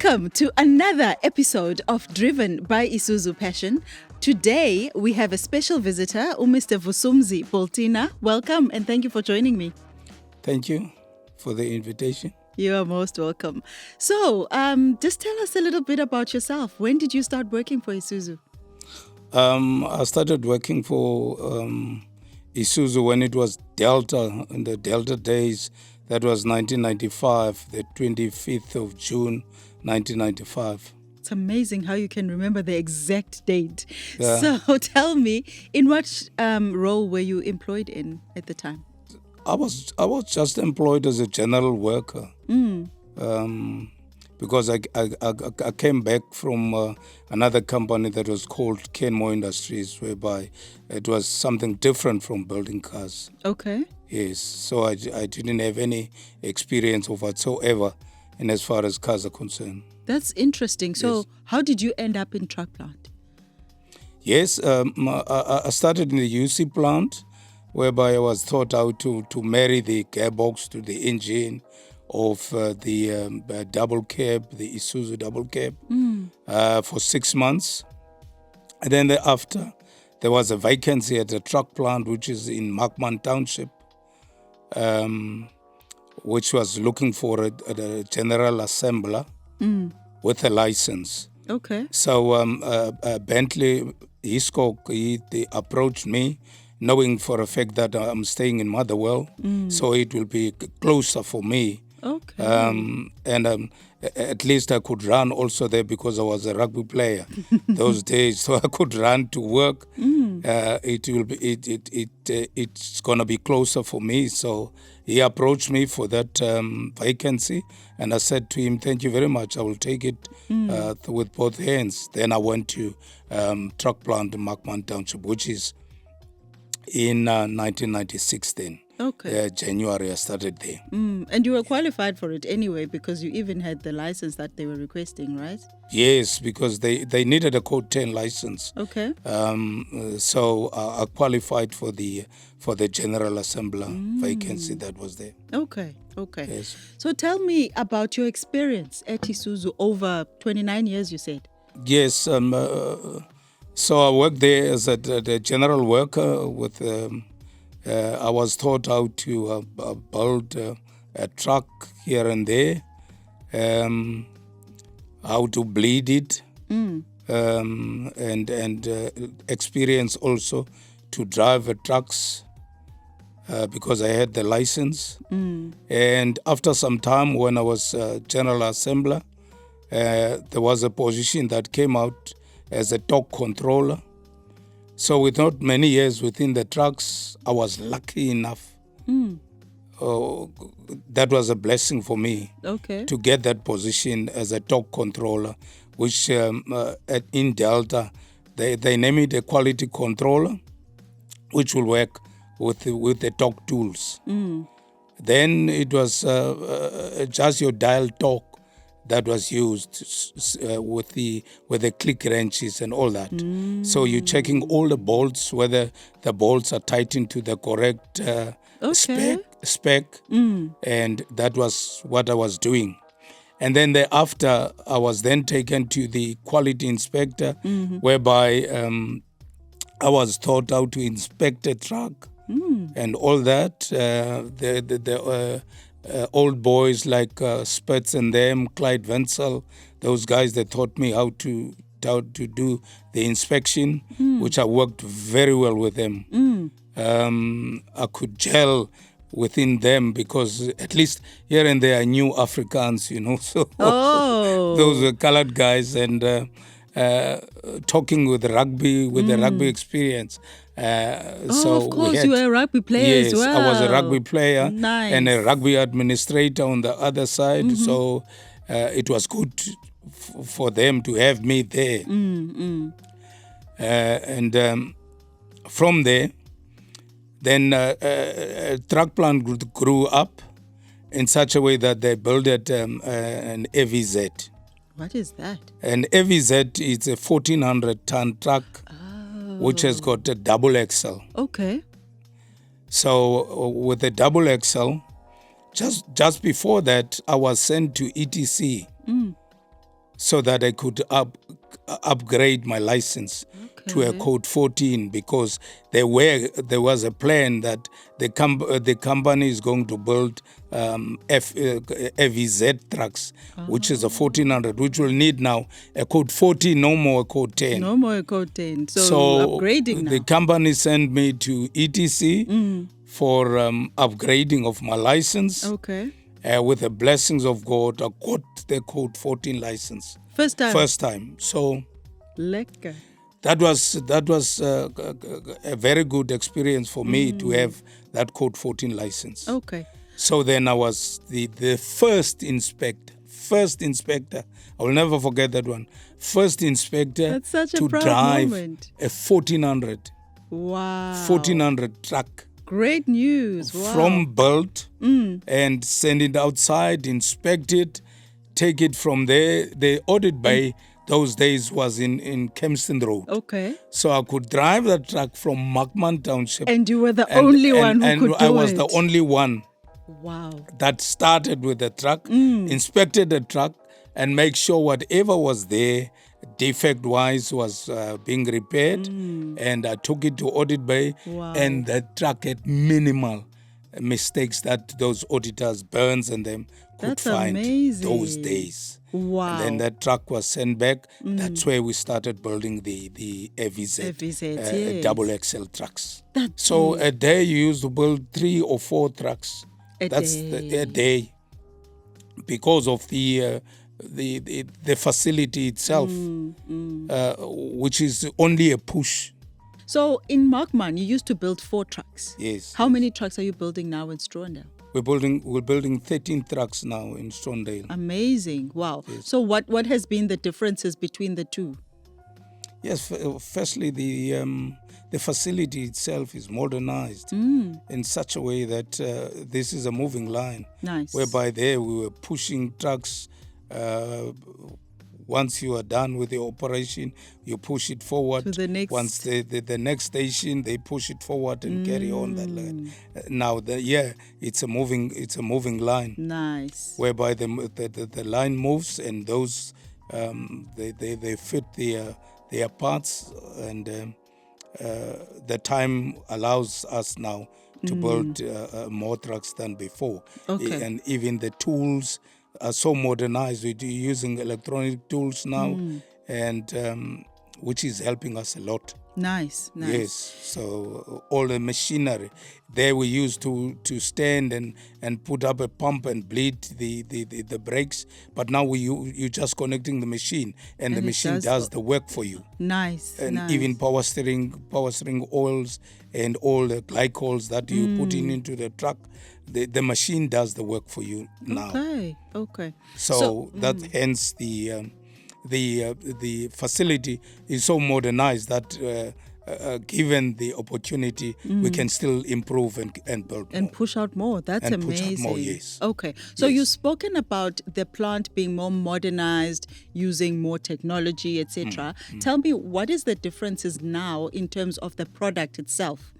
Welcome to another episode of Driven by ISUZU Passion. Today, we have a special visitor, Mr. Vusumzi Boltina. Welcome and thank you for joining me. Thank you for the invitation. You are most welcome. So, just tell us a little bit about yourself. When did you start working for ISUZU? I started working for ISUZU when it was Delta, in the Delta days. That was 1995, the 25th of June, 1995. It's amazing how you can remember the exact date. Yeah. So tell me, in what role were you employed in at the time? I was just employed as a general worker because I came back from another company that was called Kenmore Industries, whereby it was something different from building cars. Okay. Yes, so I didn't have any experience of whatsoever in as far as cars are concerned. That's interesting. So Yes. how did you end up in truck plant? Yes, I started in the UC plant, whereby I was taught how to marry the gearbox to the engine of the double cab, the ISUZU double cab, for 6 months. And then thereafter, there was a vacancy at the truck plant, which is in Markman Township, which was looking for a general assembler with a license. Okay. So Bentley Hiscock, they approached me, knowing for a fact that I'm staying in Motherwell, so it will be closer for me. Okay. And at least I could run also there because I was a rugby player those days, so I could run to work. It's gonna be closer for me. So he approached me for that vacancy, and I said to him, "Thank you very much. I will take it with both hands." Then I went to truck plant in Markman Township, which is in 1996. Then. Okay. January I started there. And you were qualified for it anyway because you even had the license that they were requesting, right? Yes, because they needed a Code 10 license. Okay. So I qualified for the general assembler vacancy that was there. Okay. Yes. So tell me about your experience at ISUZU over 29 years, you said. Yes. So I worked there as the general worker with. I was taught how to build a truck here and there, how to bleed it, and experience also to drive trucks because I had the license. And after some time, when I was general assembler, there was a position that came out as a torque controller. So with not many years within the trucks, I was lucky enough. That was a blessing for me to get that position as a torque controller, which in Delta, they name it a quality controller, which will work with the torque tools. Then it was just your dial torque that was used with the click wrenches and all that. So you're checking all the bolts, whether the bolts are tightened to the correct spec, and that was what I was doing. And then thereafter, I was then taken to the quality inspector, whereby I was taught how to inspect a truck and all that. The old boys like Spitz and them, Clyde Wenzel, those guys that taught me how to do the inspection, which I worked very well with them. I could gel within them because at least here and there I knew Afrikaans, so those were colored guys, and talking with rugby, with the rugby experience. So of course, you were a rugby player as well. Yes, I was a rugby player and a rugby administrator on the other side. So it was good for them to have me there. And from there, then truck plant grew up in such a way that they built an AVZ. What is that? An AVZ is a 1,400-ton truck, which has got a double axle. Okay. So with the double axle, just before that, I was sent to ETC so that I could upgrade my license to a code 14, because there was a plan that the company is going to build FVZ trucks, which is a 1400, which will need now a code 14, no more a code 10. No more a code 10. So upgrading now. The company sent me to ETC for upgrading of my license. Okay. With the blessings of God, I got the code 14 license. First time. So lekker. That was a very good experience for me to have that code 14 license. Okay. So then I was the first inspector. I will never forget that one. First inspector That's such to a proud drive moment. a 1400. Wow. 1400 truck. Great news. Wow. From built and send it outside, inspect it, take it from there. The audit bay those days was in Kempston Road. Okay. So I could drive the truck from Markman Township. And you were the only one who could do it. And I was the only one. Wow. That started with the truck, inspected the truck, and make sure whatever was there, defect-wise, was being repaired. And I took it to audit bay. Wow. And the truck had minimal mistakes that those auditors, Burns and them, could find those days. Wow. And then that truck was sent back. That's where we started building the FVZ double XL trucks. So a day you used to build 3 or 4 trucks. A day. Because of the facility itself, which is only a push. So in Markman, you used to build 4 trucks. Yes. How many trucks are you building now in Strondale? We're building 13 trucks now in Strondale. Amazing. Wow. Yes. So what has been the differences between the two? Yes, firstly, the facility itself is modernized in such a way that this is a moving line. Nice. Whereby there we were pushing trucks. Once you are done with the operation, you push it forward. To the next. Once the next station, they push it forward and carry on that line. Now, it's a moving line. Nice. Whereby the line moves, and those they fit their parts, and the time allows us now to build more trucks than before. Okay. And even the tools are so modernized. We're using electronic tools now, and which is helping us a lot. Nice. Yes. So all the machinery there we used to stand and put up a pump and bleed the brakes, but now you just connecting the machine, and the machine does the work for you. Nice. And even power steering oils and all the glycols that you put into the truck, the machine does the work for you now. Okay. So that hence the facility is so modernized that given the opportunity, we can still improve and build and more. Push out more. That's and amazing. Push out more, yes. Okay. So you've spoken about the plant being more modernized, using more technology, etc. Tell me, what is the differences now in terms of the product itself?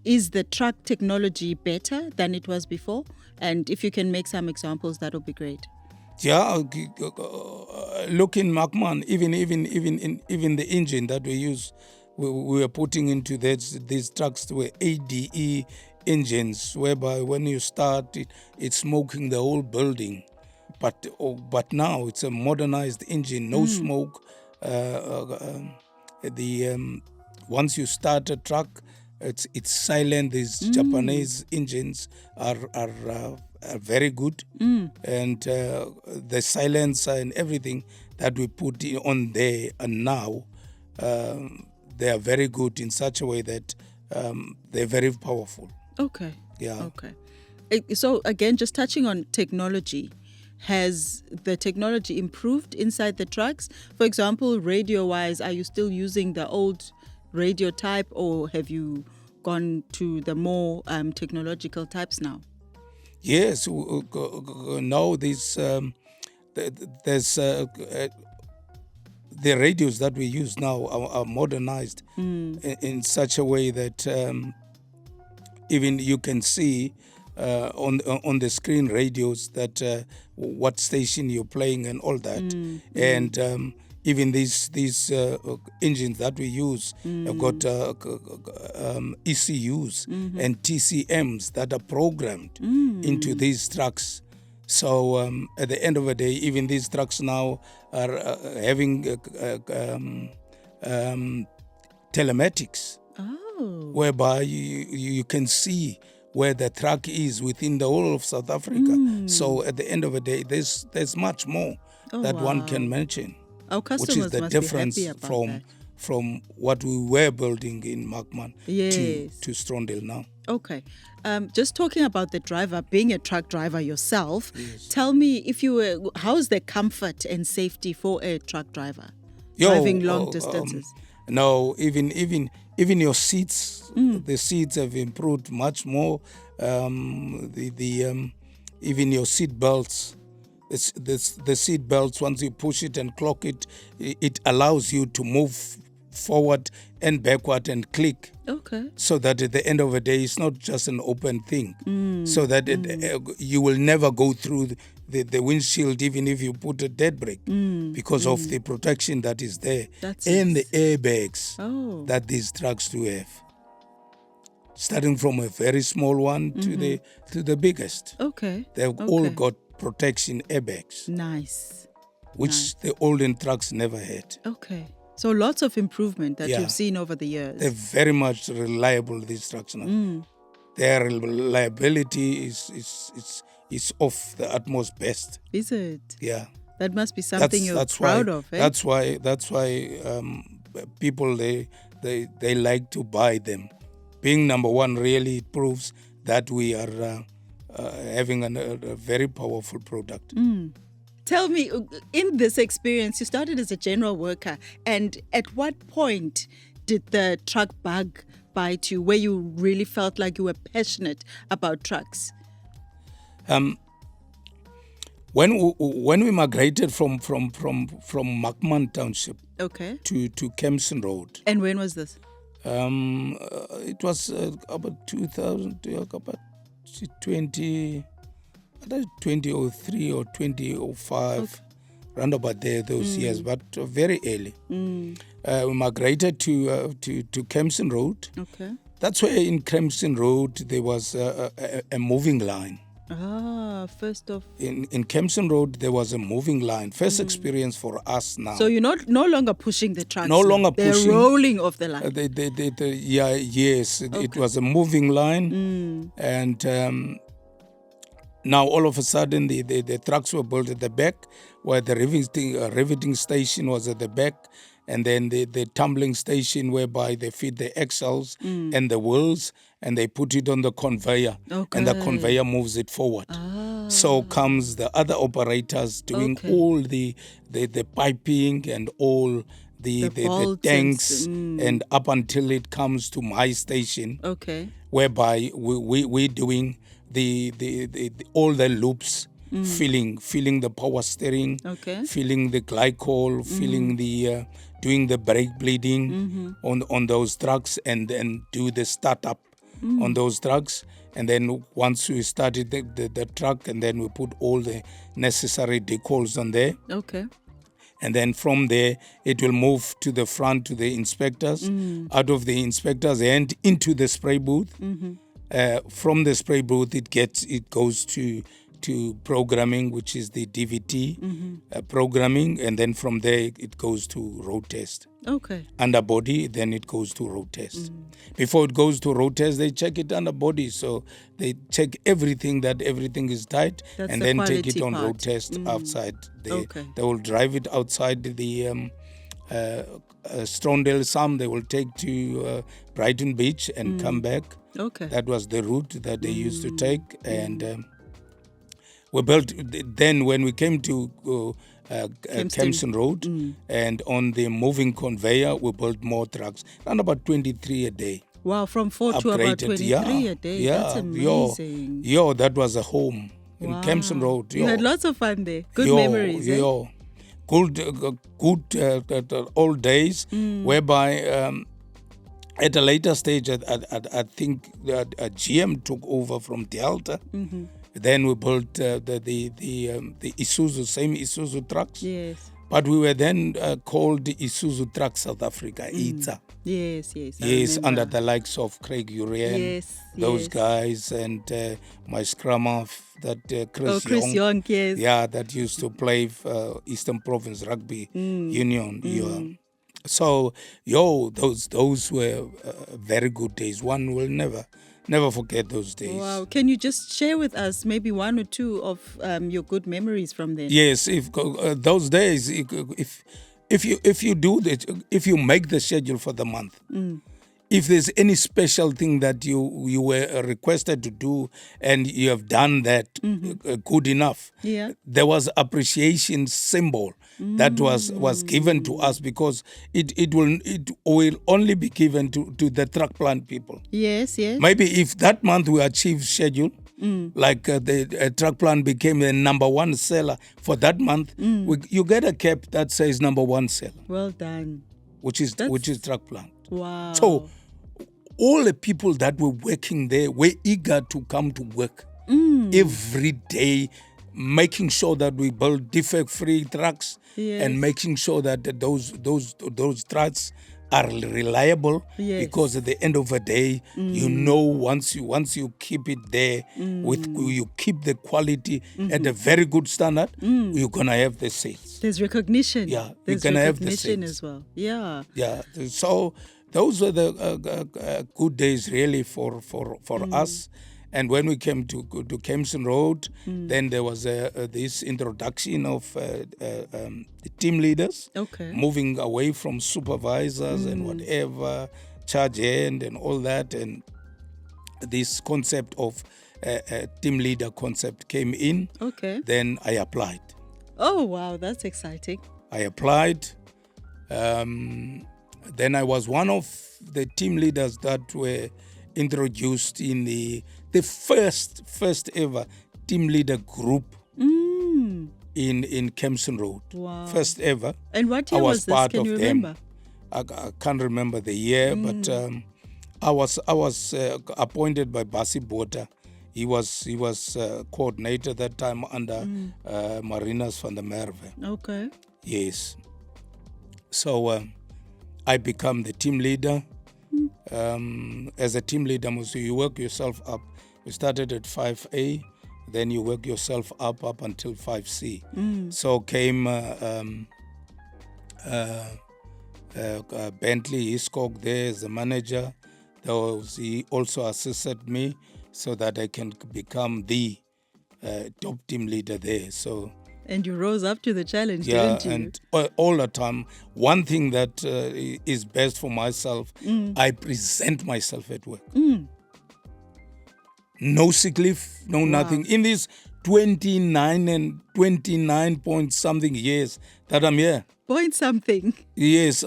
Is the truck technology better than it was before? And if you can make some examples, that would be great. Yeah, look in Markman, even the engine that we use, we are putting into these trucks were ADE engines, whereby when you start it's smoking the whole building. But now it's a modernized engine, no smoke. Once you start a truck, it's silent. These Japanese engines are very good, and the silencer and everything that we put on there and now, they are very good in such a way that they're very powerful. Okay. Yeah. Okay. So again, just touching on technology, has the technology improved inside the trucks? For example, radio-wise, are you still using the old radio type, or have you gone to the more technological types now? Yes, now there's the radios that we use now are modernized in such a way that even you can see on the screen radios that what station you're playing and all that. And even these engines that we use have got ECUs and TCMs that are programmed into these trucks. So at the end of the day, even these trucks now are having telematics, whereby you can see where the truck is within the whole of South Africa. So at the end of the day, there's much more that one can mention. Our customers which is the must difference be happy about from what we were building in Markman to Strondale now. Okay. Just talking about the driver, being a truck driver yourself, tell me how's the comfort and safety for a truck driver driving long distances? No, even your seats, the seats have improved much more. Even your seat belts. The seat belts, once you push it and clock it, it allows you to move forward and backward and click. Okay. So that at the end of the day, it's not just an open thing. So that you will never go through the windshield, even if you put a dead brake, because of the protection that is there. And the airbags that these trucks do have. Starting from a very small one to the biggest. Okay. They've all got protection airbags. Nice. Which the olden trucks never had. Okay. So lots of improvement that you've seen over the years. They're very much reliable, these trucks now. Their reliability is of the utmost best. Is it? Yeah. That must be something you're proud of, eh? That's why people, they like to buy them. Being number one, really, it proves that we are having a very powerful product. Tell me, in this experience, you started as a general worker, and at what point did the truck bug bite you, where you really felt like you were passionate about trucks? When we migrated from Markman Township to Kempson Road. And when was this? It was about 2003 or 2005, round about there, those years, but very early. We migrated to Kempson Road. Okay. That's where in Kempson Road there was a moving line. First off. In Kempson Road there was a moving line. First experience for us now. So you're no longer pushing the trucks. No longer pushing. They're rolling off the line. Yes. Okay. It was a moving line, and now all of a sudden the trucks were built at the back, where the riveting station was at the back, and then the tumbling station whereby they feed the axles and the wheels, and they put it on the conveyor, and the conveyor moves it forward. So comes the other operators doing all the piping and all the tanks and up until it comes to my station, whereby we're doing the all the loops, filling the power steering, filling the glycol, filling the doing the brake bleeding on those trucks, and then do the startup on those trucks. And then once we started the truck, and then we put all the necessary decals on there. And then from there, it will move to the front to the inspectors, out of the inspectors and into the spray booth. From the spray booth, it goes to programming, which is the DVT programming, and then from there it goes to road test. Underbody, then it goes to road test. Before it goes to road test, they check it underbody, so they check everything is tight. That's and then take it on road test outside. They will drive it outside the Strondale. Some they will take to Brighton Beach and come back. That was the route that they used to take, and we built. Then when we came to Kempson Road, and on the moving conveyor, we built more trucks, around about 23 a day. Wow, from 4 to about 23 a day. That's amazing. That was a home in Kempson Road. You had lots of fun there. Good memories. Good old days, whereby At a later stage, I think that GM took over from Delta. Mm-hmm. Then we built the ISUZU, same ISUZU trucks. Yes. But we were then called the ISUZU Truck South Africa, ITSA. Yes, yes. Yes, under the likes of Craig Urian, those guys, and my scrum half, that Chris Young, yes. Yeah, that used to play for Eastern Province Rugby Union. Yeah. So, those were very good days. One will never forget those days. Wow. Can you just share with us maybe one or two of your good memories from then? Yes, if those days, if you make the schedule for the month, if there's any special thing that you were requested to do and you have done that good enough, there was appreciation symbol that was given to us, because it will only be given to the truck plant people. Yes. Maybe if that month we achieve schedule, like the truck plant became the number one seller for that month, you get a cap that says number one seller. Well done. Which is truck plant. Wow. So all the people that were working there were eager to come to work every day, making sure that we build defect-free trucks and making sure that those trucks are reliable, because at the end of the day, once you keep it there, you keep the quality at a very good standard, you're gonna have the sales. There's recognition. Yeah, there's you're gonna have the recognition sales as well. Yeah. Yeah. So those were the good days really for us. And when we came to Kempson Road, then there was this introduction of the team leaders, moving away from supervisors and whatever, charge hand and all that. And this concept of team leader concept came in. Okay. Then I applied. Oh, wow. That's exciting. I applied. Then I was one of the team leaders that were introduced in the first ever team leader group in Kempson Road. Wow. First ever. And what year was this? Can you remember? I can't remember the year, but I was appointed by Basi Botha. He was coordinator that time under Marinus van der Merwe. Okay. Yes. So I become the team leader. As a team leader, you work yourself up. You started at 5A, then you work yourself up until 5C. So came Bentley Hiscock there as the manager. He also assisted me so that I can become the top team leader there. So. And you rose up to the challenge, didn't you? And all the time, one thing that is best for myself, I present myself at work. No sick leave, no nothing. In these 29 point something years that I'm here. Point something. Yes,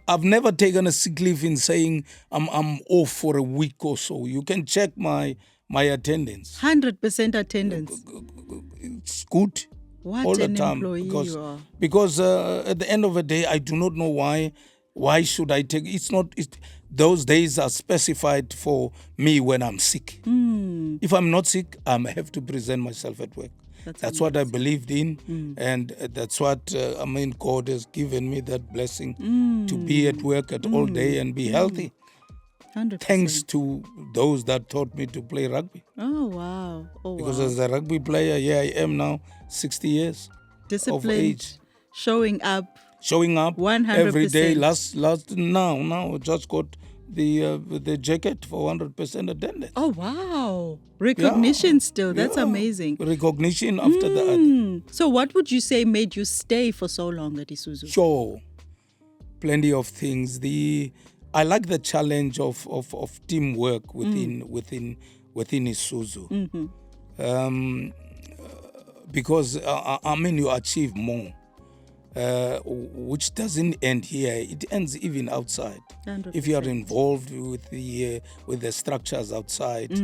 I've never taken a sick leave in saying I'm off for a week or so. You can check my attendance. 100% attendance. It's good. What all an the time, employee you are. Because at the end of the day, I do not know why should I take those days are specified for me when I'm sick. If I'm not sick, I have to present myself at work. That's what I believed in, and that's what God has given me that blessing to be at work all day and be healthy. 100%. Thanks to those that taught me to play rugby. Oh, wow. Because as a rugby player, I am now 60 years Disciplined, of age. Showing up 100% every day. Last now just got the jacket for 100% attendance. Oh, wow. Recognition still. That's amazing. Recognition after that. So what would you say made you stay for so long at ISUZU? Sure. Plenty of things. I like the challenge of teamwork within ISUZU. Because you achieve more. Which doesn't end here. It ends even outside. 100%. If you are involved with the structures outside,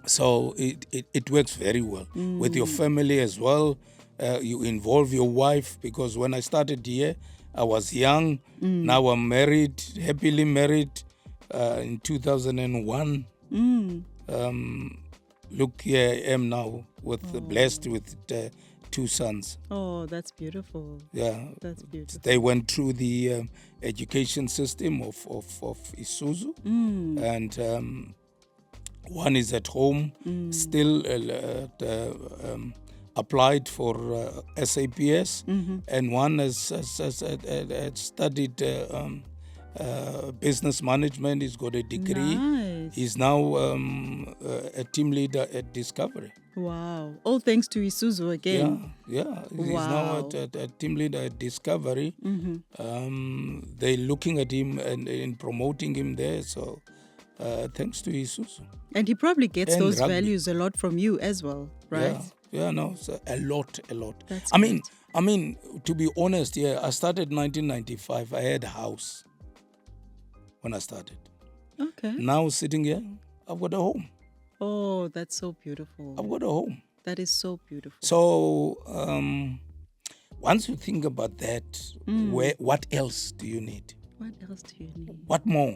so it works very well with your family as well. You involve your wife, because when I started here, I was young. Now I'm married, happily married in 2001. Look, here I am now, blessed with 2 sons. Oh, that's beautiful. Yeah, that's beautiful. They went through the education system of ISUZU, and one is at home, still applied for SAPS, and one has studied business management. He's got a degree. Nice. He's now a team leader at Discovery. Wow. All thanks to ISUZU again. Yeah. He's now a team leader at Discovery. They're looking at him and promoting him there. So thanks to ISUZU. And he probably gets those values a lot from you as well, right? Yeah, no, so a lot. That's I mean, to be honest, I started 1995. I had a house when I started. Okay. Now sitting here, I've got a home. Oh, that's so beautiful. I've got a home. That is so beautiful. So once you think about that, what else do you need? What else do you need? What more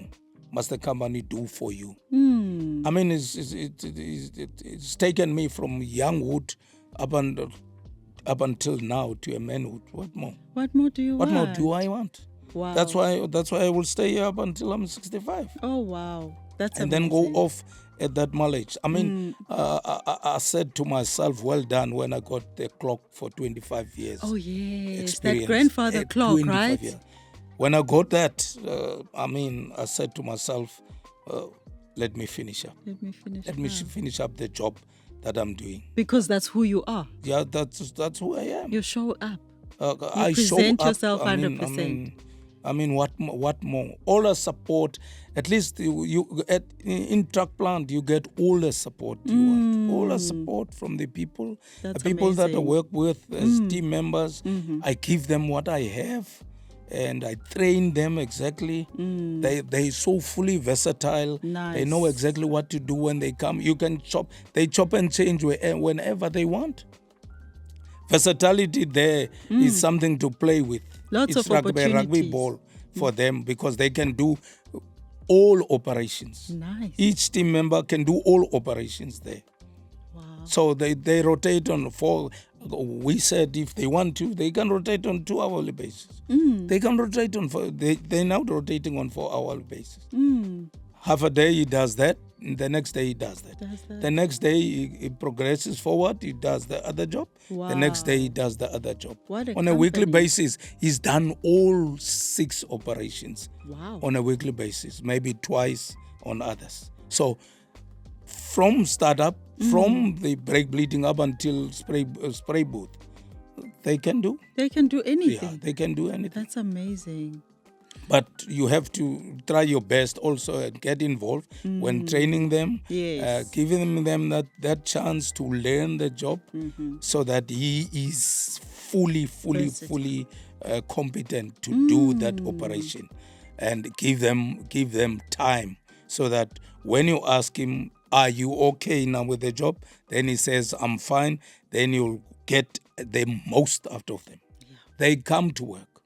must the company do for you? I mean, it's taken me from younghood up until now to a manhood. What more? What more do you want? What more do I want? Wow. That's why I will stay here up until I'm 65. Oh, wow. That's and amazing. Then go off at that mileage. I mean, I said to myself, well done, when I got the clock for 25 years. Oh, yes. Experience. That grandfather clock, right? Years. When I got that, I said to myself, let me finish up. Let me finish up the job that I'm doing. Because that's who you are. Yeah, that's who I am. You show up. I present show yourself up. 100%. I mean, what more? All the support. At least in truck plant, you get all the support you want. All the support from the people. That's the people amazing. that I work with as team members. I give them what I have, and I train them exactly. They're so fully versatile. Nice. They know exactly what to do when they come. You can chop. They chop and change whenever they want. Versatility there is something to play with. Lots it's of rugby opportunities. ball for them because they can do all operations. Nice. Each team member can do all operations there. Wow. So they rotate on 4. We said if they want to, they can rotate on 2-hourly basis. They can rotate on 4. They're now rotating on 4-hourly basis. Half a day he does that. The next day he does that. The next day he progresses forward. He does the other job. Wow. The next day he does the other job. On a weekly basis, he's done all 6 operations. Wow. On a weekly basis, maybe twice on others. So from startup, from the brake bleeding up until spray booth, they can do. They can do anything. Yeah, they can do anything. That's amazing. But you have to try your best also and get involved when training them, Yes. giving them that chance to learn the job so that he is fully competent to do that operation, and give them time so that when you ask him, are you okay now with the job? Then he says, I'm fine. Then you'll get the most out of them. Yeah. They come to work.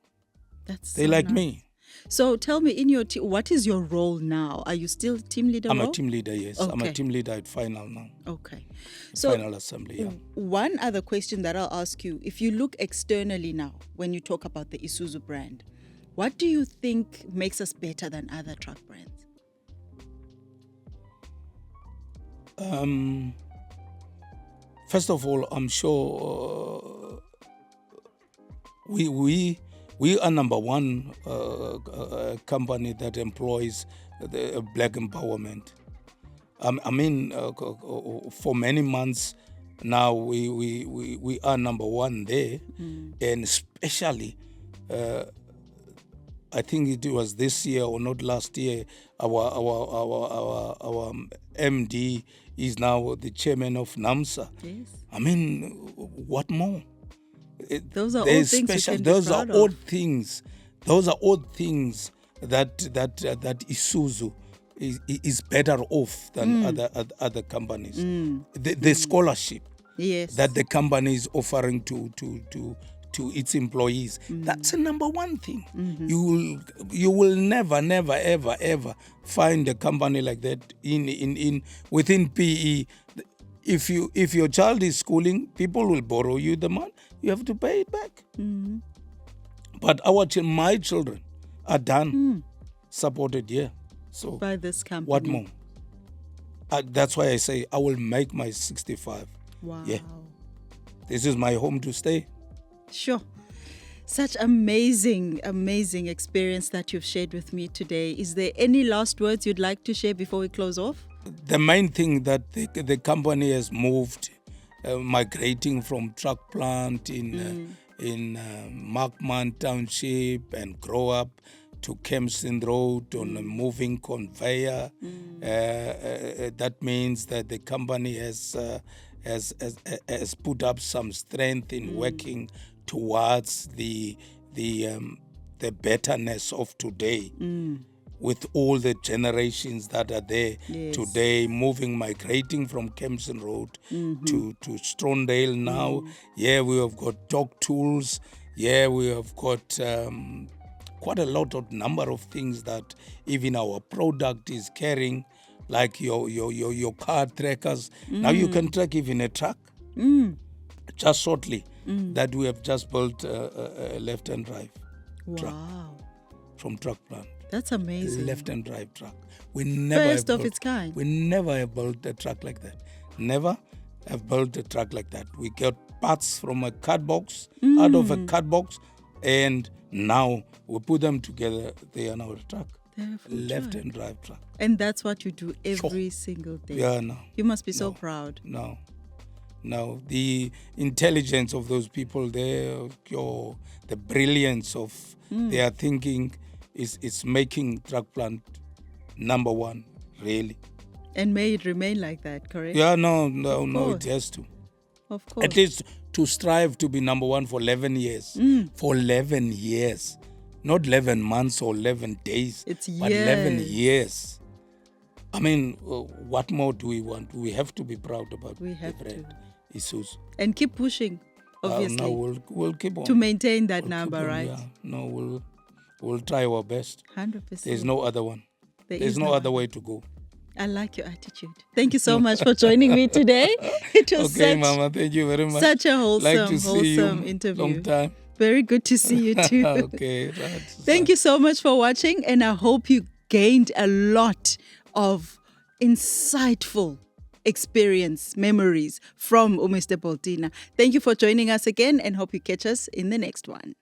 They so like nice. Me. So tell me, in your team, what is your role now? Are you still team leader? I'm a team leader, yes. Okay. I'm a team leader at Final now. Okay. So Final Assembly, yeah. One other question that I'll ask you, if you look externally now, when you talk about the ISUZU brand, what do you think makes us better than other truck brands? First of all, I'm sure we are number one company that employs the black empowerment. I mean, for many months now, we are number one there, and especially, I think it was this year or not last year. Our MD is now the chairman of NAMSA. Yes. I mean, what more? Those are all things Those are all things. Those are all things that ISUZU is better off than other companies. The scholarship yes. that the company is offering to to its employees. That's the number one thing. You will never, ever find a company like that within PE. If your child is schooling, people will borrow you the money. You have to pay it back. But my children are done, supported here. So by this company. What more? That's why I say I will make my 65. Wow. Yeah. This is my home to stay. Sure. Such amazing experience that you've shared with me today. Is there any last words you'd like to share before we close off? The main thing that the company has moved, migrating from truck plant in Markman Township and grow up to Kempston Road on a moving conveyor. That means that the company has put up some strength in working towards the betterness of today, with all the generations that are there today, migrating from Kempston Road to Strondale now. Yeah, we have got dog tools. Yeah, we have got quite a lot of number of things that even our product is carrying, like your car trackers. Now you can track even a truck. Just shortly, that we have just built a left and drive truck from truck plant. That's amazing. Left and drive truck. We never First of its kind. We never have built a truck like that. Never have built a truck like that. We got parts from a card box, out of a card box, and now we put them together. They are now a truck. Left and drive truck. And that's what you do every single day. Yeah, no. You must be so proud. No. The intelligence of those people there, the brilliance of their thinking is making truck plant number one, really. And may it remain like that, correct? Yeah, no, it has to. Of course. At least to strive to be number one for 11 years. For 11 years. Not 11 months or 11 days. It's but 11 years. I mean, what more do we want? We have to be proud about the brand, ISUZU. And keep pushing, obviously. No, we'll keep on. To maintain that number, right? Yeah. No, we'll try our best. 100%. There's no other one. There's no other way to go. I like your attitude. Thank you so much for joining me today. It was Mama, thank you very much. Such a wholesome interview. Long time. Very good to see you too. Okay, right. Thank you so much for watching, and I hope you gained a lot of insightful memories from Mr. Boltina. Thank you for joining us again, and hope you catch us in the next one.